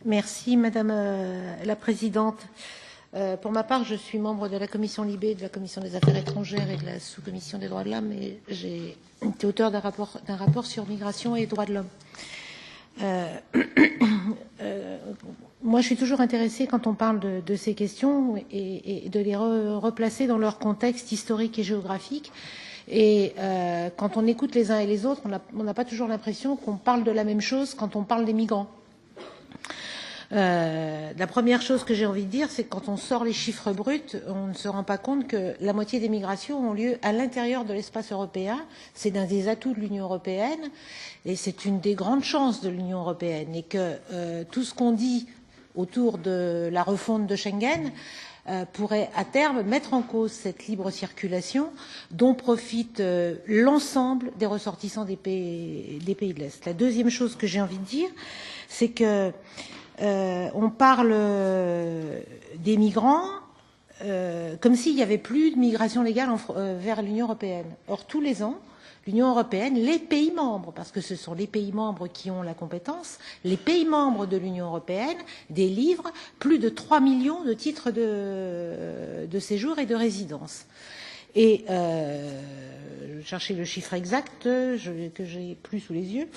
Merci Madame la Présidente. Pour ma part, je suis membre de la Commission Libé, de la Commission des Affaires étrangères et de la Sous-Commission des droits de l'homme, et j'ai été auteur d'un rapport sur migration et droits de l'homme. Moi, je suis toujours intéressée quand on parle de ces questions et de les replacer dans leur contexte historique et géographique. Et quand on écoute les uns et les autres, on n'a pas toujours l'impression qu'on parle de la même chose quand on parle des migrants. La première chose que j'ai envie de dire, c'est que quand on sort les chiffres bruts, on ne se rend pas compte que la moitié des migrations ont lieu à l'intérieur de l'espace européen. C'est un des atouts de l'Union européenne et c'est une des grandes chances de l'Union européenne. Et que tout ce qu'on dit autour de la refonte de Schengen pourrait à terme mettre en cause cette libre circulation dont profite l'ensemble des ressortissants des pays de l'Est. La deuxième chose que j'ai envie de dire, c'est que on parle des migrants comme s'il n'y avait plus de migration légale vers l'Union européenne. Or, tous les ans, l'Union européenne, les pays membres, parce que ce sont les pays membres qui ont la compétence, les pays membres de l'Union européenne délivrent plus de 3 millions de titres de séjour et de résidence. Et je cherchais le chiffre exact que j'ai plus sous les yeux.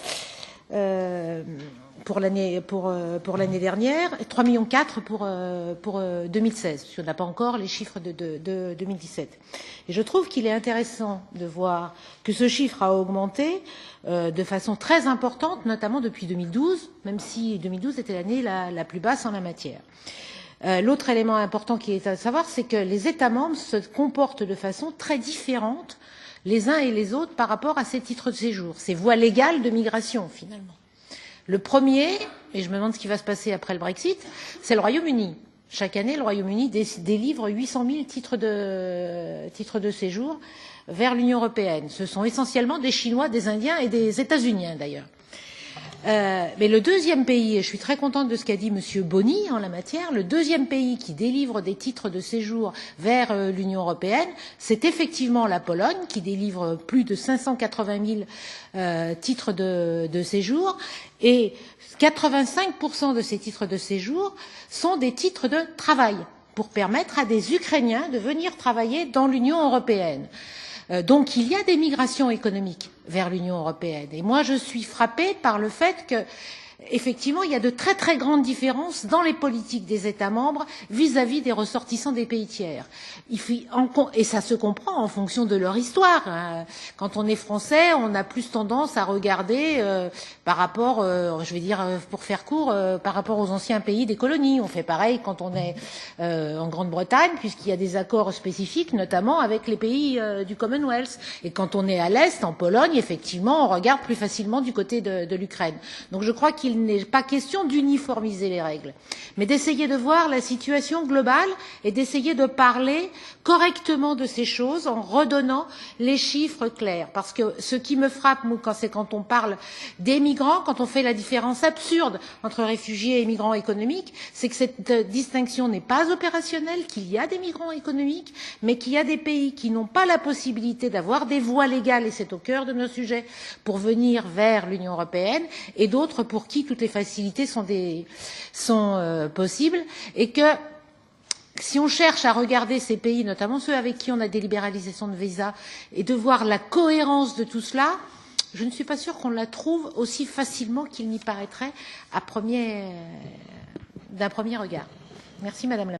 Pour l'année dernière, 3,4 millions pour 2016, puisqu'on n'a pas encore les chiffres de 2017. Et je trouve qu'il est intéressant de voir que ce chiffre a augmenté de façon très importante, notamment depuis 2012, même si 2012 était l'année la plus basse en la matière. L'autre élément important qui est à savoir, c'est que les États membres se comportent de façon très différente les uns et les autres par rapport à ces titres de séjour, ces voies légales de migration finalement. Le premier, et je me demande ce qui va se passer après le Brexit, c'est le Royaume-Uni. Chaque année, le Royaume-Uni délivre 800 000 titres de séjour vers l'Union européenne. Ce sont essentiellement des Chinois, des Indiens et des États-Uniens d'ailleurs. Mais le deuxième pays, et je suis très contente de ce qu'a dit Monsieur Boni en la matière, le deuxième pays qui délivre des titres de séjour vers l'Union européenne, c'est effectivement la Pologne, qui délivre plus de 580 000 titres de séjour, et 85% de ces titres de séjour sont des titres de travail, pour permettre à des Ukrainiens de venir travailler dans l'Union européenne. Donc il y a des migrations économiques vers l'Union européenne. Et moi, je suis frappée par le fait que, effectivement, il y a de très très grandes différences dans les politiques des États membres vis-à-vis des ressortissants des pays tiers. Et ça se comprend en fonction de leur histoire. Quand on est français, on a plus tendance à regarder par rapport, je vais dire pour faire court, par rapport aux anciens pays des colonies. On fait pareil quand on est en Grande-Bretagne, puisqu'il y a des accords spécifiques, notamment avec les pays du Commonwealth. Et quand on est à l'Est, en Pologne, effectivement, on regarde plus facilement du côté de l'Ukraine. Donc je crois qu'il n'est pas question d'uniformiser les règles, mais d'essayer de voir la situation globale et d'essayer de parler correctement de ces choses en redonnant les chiffres clairs. Parce que ce qui me frappe, c'est quand on parle des migrants, quand on fait la différence absurde entre réfugiés et migrants économiques, c'est que cette distinction n'est pas opérationnelle, qu'il y a des migrants économiques, mais qu'il y a des pays qui n'ont pas la possibilité d'avoir des voies légales, et c'est au cœur de nos sujets, pour venir vers l'Union européenne, et d'autres pour qui toutes les facilités sont possibles, et que si on cherche à regarder ces pays, notamment ceux avec qui on a des libéralisations de visa, et de voir la cohérence de tout cela, je ne suis pas sûre qu'on la trouve aussi facilement qu'il n'y paraîtrait d'un premier regard. Merci Madame la